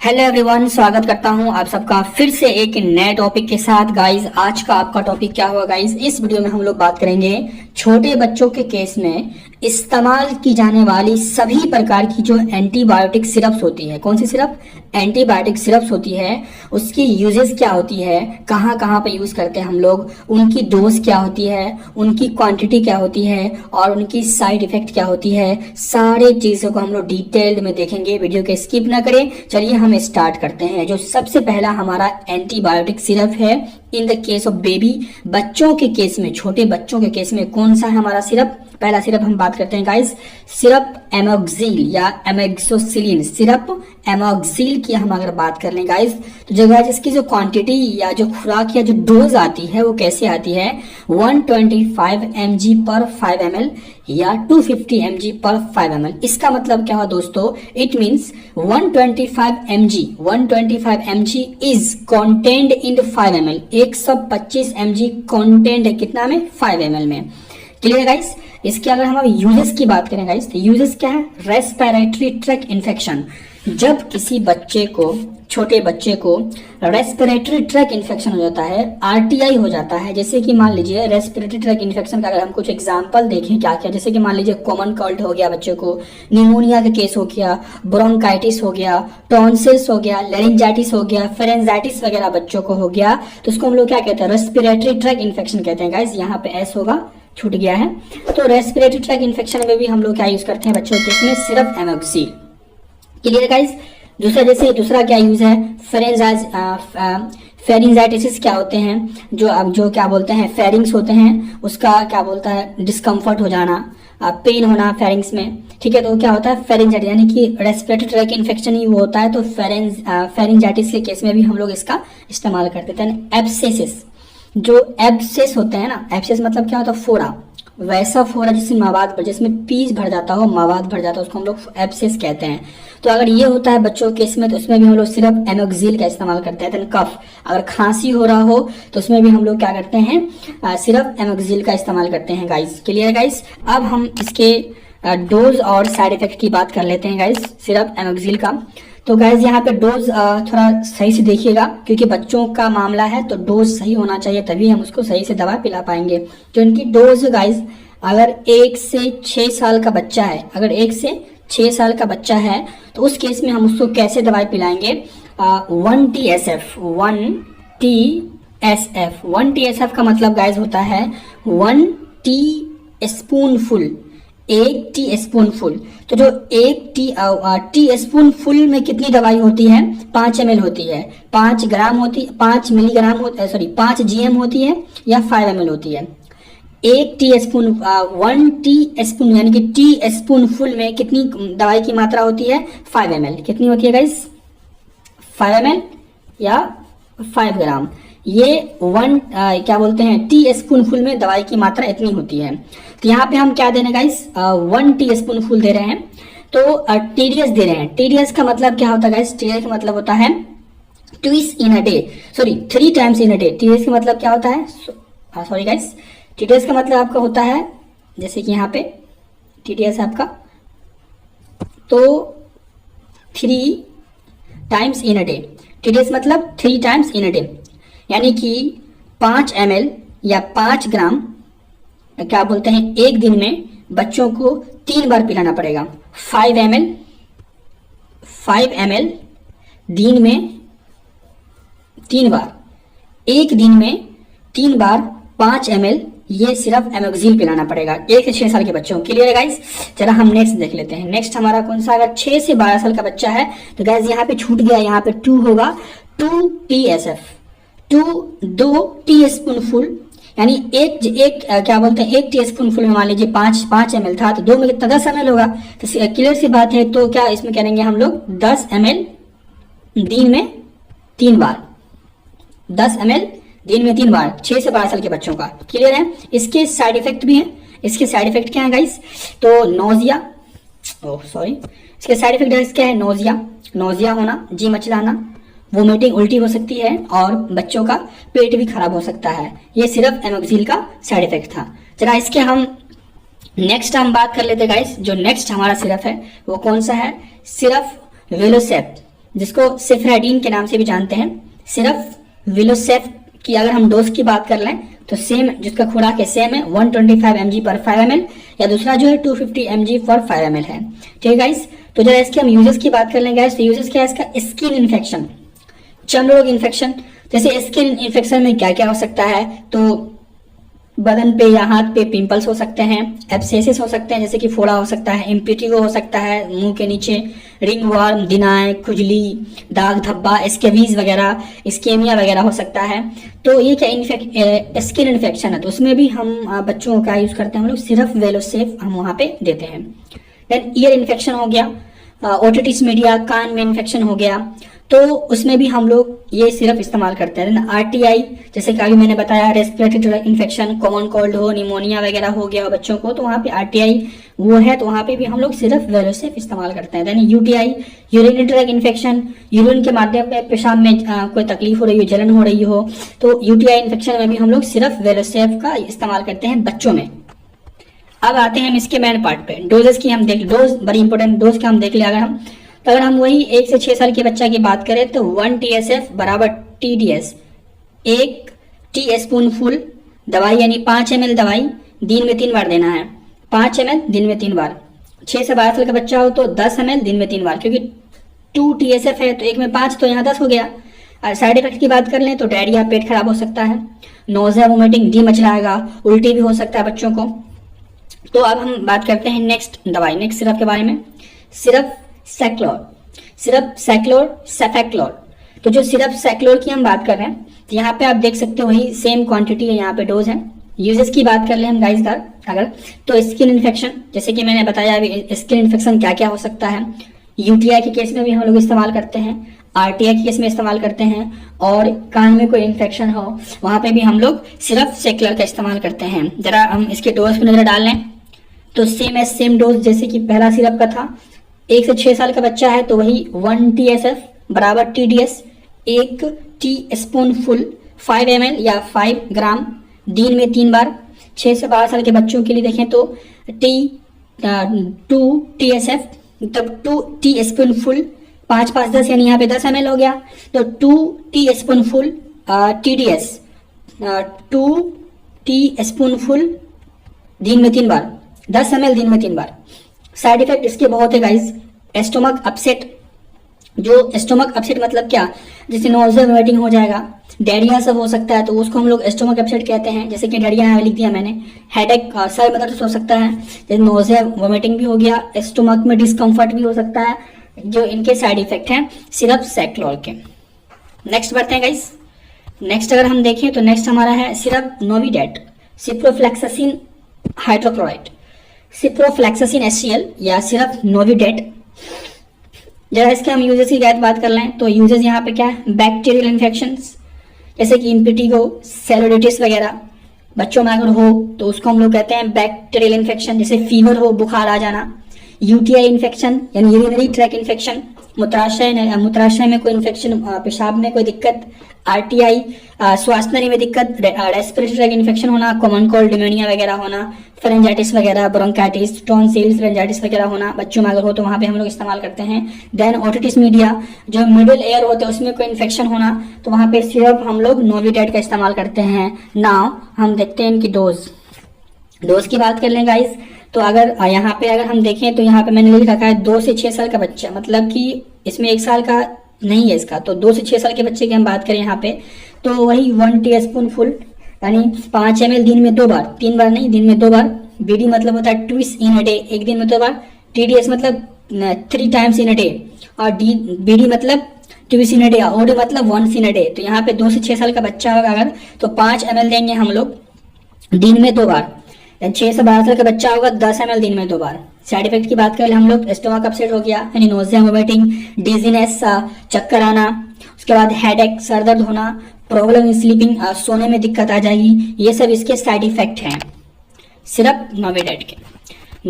Hello everyone, स्वागत करता हूं आप सबका फिर से एक नए टॉपिक के साथ। गाइस, आज का आपका टॉपिक क्या होगा गाइस? इस वीडियो में हम लोग बात करेंगे छोटे बच्चों के केस में इस्तेमाल की जाने वाली सभी प्रकार की जो एंटीबायोटिक सिरप्स होती है। कौन सी सिरप? एंटीबायोटिक सिरप्स होती है। उसकी यूजेस क्या होती है, कहाँ कहाँ पे यूज करते हैं हम लोग, उनकी डोज क्या होती है, उनकी क्वांटिटी क्या होती है और उनकी साइड इफेक्ट क्या होती है, सारे चीजों को हम लोग डिटेल्ड में देखेंगे। वीडियो को स्किप ना करें। चलिए हम स्टार्ट करते हैं। जो सबसे पहला हमारा एंटीबायोटिक सिरप है in the case of baby, बच्चों के केस में, छोटे बच्चों के केस में कौन सा है हमारा सिरप? पहला सिरप हम बात करते हैं गाइस, सिरप एमोक्सिल या एमोक्सिसिलिन। सिरप एमोक्सिल की हम अगर बात कर लें गाइस, तो जो गाइस इसकी जो क्वांटिटी या जो खुराक या जो डोज आती है वो कैसे आती है? 125 mg पर 5 ml या 250 mg पर 5 ml। इसका मतलब क्या हुआ दोस्तों? It means 125 mg is contained in 5 ml। 125 mg contained है कितना में? 5 ml में। Clear guys? इसके अगर हम यूजेस की बात करें गाइस, तो यूजेस क्या है? Respiratory tract infection. जब किसी बच्चे को, छोटे बच्चे को रेस्पिरेटरी ट्रैक इन्फेक्शन हो जाता है, आरटीआई हो जाता है, जैसे कि मान लीजिए रेस्पिरेटरी ट्रैक इन्फेक्शन का अगर हम कुछ एग्जांपल देखें क्या क्या, जैसे कि मान लीजिए कॉमन कोल्ड हो गया बच्चे को, निमोनिया का केस हो गया, ब्रोंकाइटिस हो गया, टॉन्सिल्स हो गया, लेरिंजाइटिस हो गया, फेरेंजाइटिस वगैरह बच्चों को हो गया, तो उसको हम लोग क्या कहते हैं? रेस्पिरेटरी ट्रैक इन्फेक्शन कहते हैं गाइस। यहाँ पे एस होगा, छूट गया है। तो रेस्पिरेटरी ट्रैक इन्फेक्शन में भी हम लोग क्या यूज करते हैं बच्चों के केस में? Syrup Amoxil. Clear guys? दूसरा क्या यूज है? फेरिंजाइटिस क्या होते हैं? जो क्या बोलते हैं, फेरिंग्स होते हैं, उसका क्या बोलता है? डिस्कम्फर्ट हो जाना, पेन होना फेरिंग्स में। ठीक है, तो क्या होता है? फेरिंजाइटिस, यानी कि रेस्पिरेटरी ट्रैक इन्फेक्शन ही वो होता है। तो फेरिंजाइटिस के केस में भी हम लोग इसका इस्तेमाल करते हैं। एब्सेसिस, जो एब्सेस होते हैं ना, एब्सेस मतलब क्या होता है? फोड़ा, वैसा फोड़ा जिसमें मवाद, जिसमें पीस भर जाता हो, मवाद भर जाता हो, उसको हम लोग एब्सेस कहते हैं। तो अगर ये होता है बच्चों के केस में, तो उसमें भी हम लोग सिर्फ एमोक्सिल का इस्तेमाल करते हैं। कफ, अगर खांसी हो रहा हो तो उसमें भी हम लोग क्या करते हैं? सिर्फ एमोक्सिल का इस्तेमाल करते हैं गाइस। Clear guys? अब हम इसके डोज और साइड इफेक्ट की बात कर लेते हैं गाइस, सिर्फ एमोक्सिल का। तो गाइज यहाँ पे डोज थोड़ा सही से देखिएगा, क्योंकि बच्चों का मामला है तो डोज सही होना चाहिए, तभी हम उसको सही से दवा पिला पाएंगे। जो इनकी डोज गाइज, अगर 1 से 6 साल का बच्चा है, अगर 1 से 6 साल का बच्चा है तो उस केस में हम उसको कैसे दवाई पिलाएंगे? 1 TSF। 1 TSF का मतलब गाइज होता है 1 tea spoon full, 1 tea spoon full. तो जो 1 टी स्पून फुल में कितनी दवाई होती है? 5 ml होती है, 5 ग्राम होती, 5 मिलीग्राम होती, सॉरी 5 GM होती है या 5 ml होती है। 1 टी स्पून, 1 टी स्पून यानी कि टी स्पून फुल में कितनी दवाई की मात्रा होती है? 5 ml। कितनी होती है गाइस? 5 ml या 5 ग्राम। ये क्या बोलते हैं? टी स्पून फुल में दवाई की मात्रा इतनी होती है। तो यहाँ पे हम क्या दे रहे हैं गाइस? 1 टी स्पून फुल दे रहे हैं। तो टीडीएस दे रहे हैं। टीडीएस का मतलब क्या होता है गाइस? टीडीएस का मतलब होता है twice in a day, sorry 3 times in a day. TDS का मतलब क्या होता है? सॉरी गाइस, टीडीएस का मतलब आपका होता है, जैसे कि यहाँ पे टीडीएस आपका, तो 3 times in a day. TDS मतलब 3 टाइम्स इन अ डे, यानी कि 5 ml या 5 ग्राम क्या बोलते हैं, एक दिन में बच्चों को 3 बार पिलाना पड़ेगा। 5 ml दिन में 3 बार, एक दिन में 3 बार 5 ml ये सिर्फ एमोक्सिल पिलाना पड़ेगा 1 से 6 साल के बच्चों को। क्लियर है गाइस? चलो हम नेक्स्ट देख लेते हैं। नेक्स्ट हमारा कौन सा? अगर 6 से 12 साल का बच्चा है तो गाइस यहाँ पे छूट गया, यहाँ पे 2 होगा, 2 TSF, 2 टी स्पून फुल, यानी एक क्या बोलते हैं, 1 टी स्पून फुल में मान लीजिए 5 ml था, तो 2 में कितना? 10 ml होगा। तो क्लियर सी बात है। तो क्या इसमें करेंगे हम लोग? 10 ml दिन में 3 बार, 10 ml दिन में 3 बार 6 से 12 साल के बच्चों का। क्लियर है? इसके साइड इफेक्ट भी हैं। इसके साइड इफेक्ट क्या है गाइस? तो नोजिया, इसके साइड इफेक्ट क्या है? नोजिया होना, जी मचलाना, वोमिटिंग, उल्टी हो सकती है, और बच्चों का पेट भी खराब हो सकता है। ये सिर्फ एमोक्सिल का साइड इफेक्ट था। चला इसके हम नेक्स्ट हम बात कर लेते गाइस। जो नेक्स्ट हमारा सिरप है वो कौन सा है? सिर्फ वेलोसेप। जिसको सिफ्राइडिन के नाम से भी जानते हैं। सिर्फ विलोसेफ की अगर हम डोज की बात कर लें तो सेम, जिसका खुराक है सेम है 125 mg पर 5 ml, या दूसरा जो है 250 mg पर 5 ml है। ठीक है गाइस, तो जरा इसके हम यूजेस की बात कर लेंगे गाइस। तो यूजेस क्या है इसका? स्किन इन्फेक्शन, चर्म रोग इन्फेक्शन। जैसे स्किन इन्फेक्शन में क्या क्या हो सकता है? तो बदन पे या हाथ पे पिंपल्स हो सकते हैं, एब्सेसिस हो सकते हैं जैसे कि फोड़ा हो सकता है, इम्पिटिगो हो सकता है मुंह के नीचे, रिंग वर्म, दिनाय, खुजली, दाग धब्बा, स्केबीज वगैरह, स्केमिया वगैरह हो सकता है। तो ये क्या स्किन इन्फेक्शन है, तो उसमें भी हम बच्चों का यूज करते हैं हम लोग सिर्फ वेलोसेफ हम वहाँ पे देते हैं। देन ईयर इन्फेक्शन हो गया, ओटिटिस मीडिया, कान में इन्फेक्शन हो गया, तो उसमें भी हम लोग ये सिर्फ इस्तेमाल करते हैं। आरटीआई, जैसे कि अभी मैंने बताया रेस्पिरेटरी इन्फेक्शन, कॉमन कोल्ड हो, निमोनिया वगैरह हो गया बच्चों को, तो वहाँ पे आरटीआई वो है, तो वहाँ पे भी हम लोग सिर्फ वेलोसेफ इस्तेमाल करते हैं। Then UTI, urinary tract infection, urine के माध्यम में पेशाब में कोई तकलीफ हो रही हो, जलन हो रही हो, तो यूटीआई इन्फेक्शन में भी हम लोग सिर्फ वेलोसेफ का इस्तेमाल करते हैं बच्चों में। अब आते हैं हम इसके मेन पार्ट पे, डोजेस की हम देख, डोज बड़ी इंपॉर्टेंट, डोज का हम देख ले। अगर हम वही 1 से 6 साल के बच्चा की बात करें तो 1 TSF बराबर TDS, 1 टीस्पून फुल दवाई यानी 5 ml दवाई दिन में 3 बार देना है, 5 ml दिन में 3 बार। 6 से 12 साल का बच्चा हो तो 10 ml दिन में 3 बार, क्योंकि 2 TSF है तो 1 में 5 तो यहाँ 10 हो गया। साइड इफेक्ट की बात कर लें तो डायरिया, पेट खराब हो सकता है, नोजिया, वोमिटिंग, डी मचलाएगा, उल्टी भी हो सकता है बच्चों को। तो अब हम बात करते हैं नेक्स्ट दवाई, नेक्स्ट सिरप के बारे में। Syrup cefaclor, syrup cefaclor, cefaclor. तो जो सिरप सैक्लोर की हम बात कर रहे हैं तो यहाँ पे आप देख सकते हो वही सेम क्वांटिटी है, यहाँ पे डोज है। यूजेस की बात कर ले हम गाइस का अगर, तो स्किन इन्फेक्शन, जैसे कि मैंने बताया अभी स्किन इन्फेक्शन क्या क्या हो सकता है, यूटीआई के केस में भी हम लोग इस्तेमाल करते हैं, आरटीआई के केस में इस्तेमाल करते हैं, और कान में कोई इन्फेक्शन हो वहां पे भी हम लोग सिर्फ सैक्लोर का इस्तेमाल करते हैं। जरा हम इसके डोज पर नजर डाल लें तो सेम डोज जैसे कि पहला सिरप का था। 1 से 6 साल का बच्चा है तो वही 1 TSF बराबर TDS, 1 टीस्पून फुल 5 ml या 5 ग्राम दिन में 3 बार। 6 से 12 साल के बच्चों के लिए देखें तो 2 TSF मतलब 2 टीस्पून फुल 5 5 10 यानी यहाँ पे 10 ml हो गया, तो 2 teaspoon full TDS 2 teaspoon full दिन में 3 बार, 10 ml दिन में 3 बार। साइड इफेक्ट इसके बहुत है गाइस। स्टोमक अपसेट, जो स्टोमक अपसेट मतलब क्या, जैसे नोजिया वोमिटिंग हो जाएगा, डायरिया सब हो सकता है, तो उसको हम लोग स्टोमक अपसेट कहते हैं। जैसे कि डायरिया यहाँ लिख दिया मैंने, हेडेक, सर में दर्द हो सकता है, जैसे नोजिया वोमिटिंग भी हो गया, स्टोमक में डिस्कम्फर्ट भी हो सकता है, जो इनके साइड इफेक्ट हैं सिरप सैक्लोर के। नेक्स्ट बढ़ते हैं गाइस। नेक्स्ट अगर हम देखें तो नेक्स्ट हमारा है सिरप नोविडेट, सिप्रोफ्लेक्सासिन हाइड्रोक्लोराइड, सिप्रोफ्लेक्सासिन HCl या सिरप नोविडेट। जरा इसके हम यूजेस की बात कर लें तो यूजेस यहाँ पे क्या है, बैक्टीरियल इन्फेक्शंस जैसे कि इम्पिटिगो, सेलोडिटिस वगैरह बच्चों में अगर हो तो उसको हम लोग कहते हैं बैक्टीरियल इन्फेक्शन। जैसे फीवर हो, बुखार आ जाना, यूटीआई इन्फेक्शन यानी यूरिनरी ट्रैक इन्फेक्शन, मूत्राशय में कोई इन्फेक्शन, पेशाब में कोई दिक्कत, आरटीआई, श्वास नली में दिक्कत, रेस्पिरेटरी ट्रैक इन्फेक्शन होना, कॉमन कोल्ड, निमोनिया वगैरह होना, फेरेंजाइटिस वगैरह, ब्रोंकाइटिस, टॉन्सिल्स, फेरेंजाइटिस वगैरह होना बच्चों में अगर हो तो वहां पे हम लोग इस्तेमाल करते हैं। देन ओटिटिस मीडिया, जो मिडिल एयर होते हैं उसमें कोई इन्फेक्शन होना तो वहां पे सिर्फ हम लोग नोविडेट का इस्तेमाल करते हैं। नाउ हम देखते हैं इनकी डोज की बात कर लें गाइस। तो अगर यहाँ पे अगर हम देखें तो यहाँ पे मैंने लिख रखा है 2 से 6 साल का बच्चा, मतलब कि इसमें 1 साल का नहीं है इसका, तो 2 से 6 साल के बच्चे की हम बात करें यहाँ पे तो वही 1 टीस्पून फुल यानी 5 ml दिन में 2 बार, 3 बार नहीं, दिन में 2 बार। बीडी मतलब होता है ट्विस इन अ डे, एक दिन में 2 बार। TDS मतलब 3 टाइम्स इन अ डे, और बीडी मतलब twice in a day, OD मतलब वंस इन अ डे। तो यहाँ पे 2 से 6 साल का बच्चा होगा अगर तो 5 ml देंगे हम लोग दिन में 2 बार। 6 से 12 साल का बच्चा होगा 10 ml दिन में 2 बार। साइड इफेक्ट की बात करें हम लोग, स्टोमक अपसेट हो गया यानी नोजिया, वोमिटिंग, डिजीनेस, चक्कर आना, उसके बाद हेडेक, सर दर्द होना, प्रॉब्लम इन स्लीपिंग, सोने में दिक्कत आ जाएगी, ये सब इसके साइड इफेक्ट हैं सिरप नोविडेट के।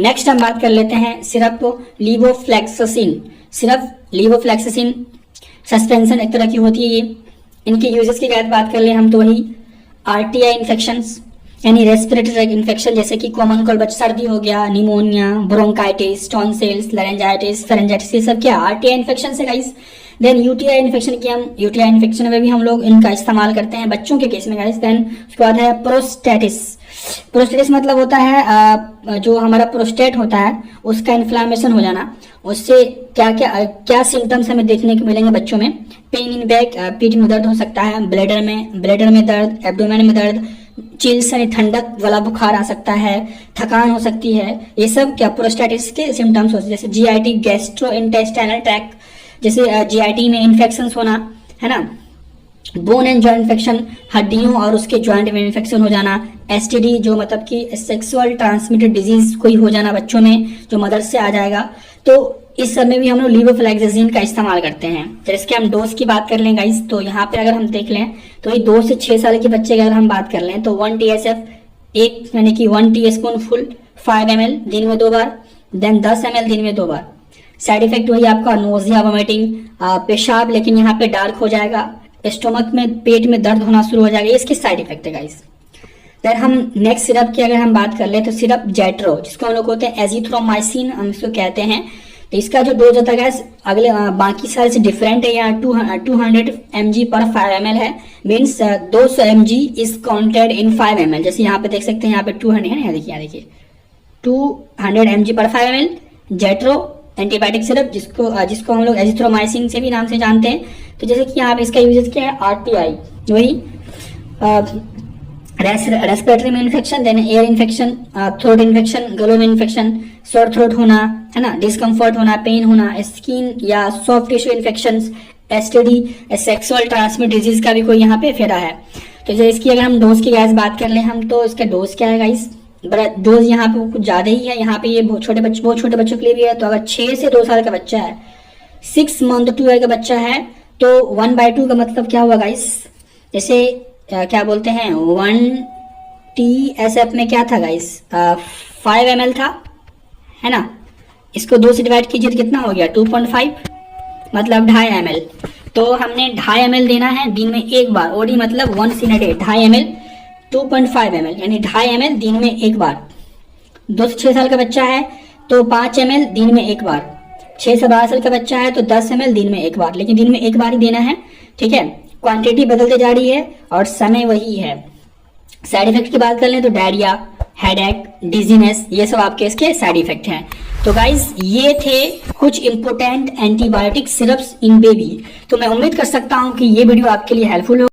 नेक्स्ट हम बात कर लेते हैं सिरप लीवोफ्लेक्सासिन। सिरप लीवोफ्लेक्सासिन सस्पेंशन एक तरह की होती है ये। इनके यूजेस की बात कर ले हम तो वही आरटीआई इन्फेक्शंस यानी रेस्पिरेटरी ट्रैक इन्फेक्शन जैसे कि कॉमन कोल्ड, सर्दी हो गया, pneumonia, bronchitis, tonsils, laryngitis, pharyngitis, ये सब क्या आरटीआई इन्फेक्शन है गाइस। देन यूटीआई इन्फेक्शन की हम यूटीआई इन्फेक्शन में भी हम लोग इनका इस्तेमाल करते हैं बच्चों के केस में गाइस। देन उसके बाद है प्रोस्टेटिस। प्रोस्टेटिस मतलब होता है जो हमारा प्रोस्टेट होता है उसका इन्फ्लामेशन हो जाना। उससे क्या क्या क्या सिम्टम्स हमें देखने को मिलेंगे बच्चों में? पेन इन बैक, पीठ में दर्द हो सकता है, ब्लैडर में दर्द, एब्डोमेन में दर्द, चिल्स यानी ठंडक वाला बुखार आ सकता है, थकान हो सकती है। ये सब क्या प्रोस्टेटिस के सिम्टम्स होते हैं। जैसे जीआईटी, गैस्ट्रो इंटेस्टाइनल ट्रैक्ट, जैसे जीआईटी में इन्फेक्शन होना है ना, बोन एंड जॉइंट इन्फेक्शन, हड्डियों और उसके जॉइंट में इन्फेक्शन हो जाना, एसटीडी जो मतलब कि सेक्सुअल ट्रांसमिटेड डिजीज कोई हो जाना बच्चों में जो मदर से आ जाएगा। तो इस सब में भी हम लोग लीवोफ्लैक्सासिन का इस्तेमाल करते हैं। तो इसके हम डोज की बात कर लें गाइस, तो यहाँ पे अगर हम देख लें तो ये 2 से 6 साल के बच्चे की अगर हम बात कर लें तो 1 TSF एक यानी कि 1 टीस्पून फुल 5 ml दिन में 2 बार, देन 10 ml दिन में 2 बार। साइड इफेक्ट वही आपका नोजिया, वोमिटिंग, पेशाब, लेकिन यहाँ पे डार्क हो जाएगा, स्टोमक में पेट में दर्द होना शुरू हो जाएगा। ये इसके साइड इफेक्ट है गाइस। देन हम नेक्स्ट सिरप की अगर हम बात कर ले तो सिरप जेट्रो, जिसको हम लोग कहते हैं एजिथ्रोमाइसिन हम इसको कहते हैं। तो इसका जो डोज होता है गाइस अगले बाकी सारे से डिफरेंट है। यहाँ 200 mg पर 5 ml है, means 200 mg is counted in 5 ml। जैसे यहाँ पे देख सकते हैं यहाँ पे 200 है, यहाँ देखिए 200 mg पर 5 ml जेट्रो एंटीबायोटिक सिरप, जिसको हम लोग एजिथ्रोमाइसिन से भी नाम से जानते हैं। तो जैसे कि यहाँ पे इसका यूजेस क्या है, आरटीआई वही रेस्पिरेटरी में infection, then air infection, throat infection, गलों में इन्फेक्शन, सोर थ्रोट होना है ना, डिस्कम्फर्ट होना, पेन होना, स्किन या soft tissue infections, STD, sexual transmit disease का भी कोई यहाँ पे फेरा है। तो जैसे इसकी अगर हम डोज की गाइस बात कर ले हम, तो इसका डोज क्या है गाइस, डोज यहाँ पे कुछ ज्यादा ही है। यहाँ पे ये बहुत छोटे बच्चों के लिए भी है। तो अगर 6 से 2 साल का बच्चा है, 6 month to 2 year का बच्चा है, तो 1/2 का मतलब क्या हुआ गाइस, जैसे क्या बोलते हैं 1 TSF में क्या था गाइस 5 ml था, है ना। इसको 2 से डिवाइड कीजिए तो कितना हो गया 2.5, मतलब 2.5 ml। तो हमने 2.5 ml देना है दिन में एक बार। ओडी मतलब 1 in a day, 2.5 ml 2.5 ml यानी 2.5 ml दिन में एक बार। 2 से 6 साल का बच्चा है तो 5 ml दिन में एक बार। 6 से 12 साल का बच्चा है तो 10 ml दिन में एक बार, लेकिन दिन में एक बार ही देना है, ठीक है। क्वांटिटी बदलते जा रही है और समय वही है। साइड इफेक्ट की बात कर लें तो डायरिया, हेडेक, डिजीनेस, ये सब आपके इसके साइड इफेक्ट हैं। तो गाइज ये थे कुछ important antibiotic syrups in baby. तो मैं उम्मीद कर सकता हूं कि ये वीडियो आपके लिए हेल्पफुल हो।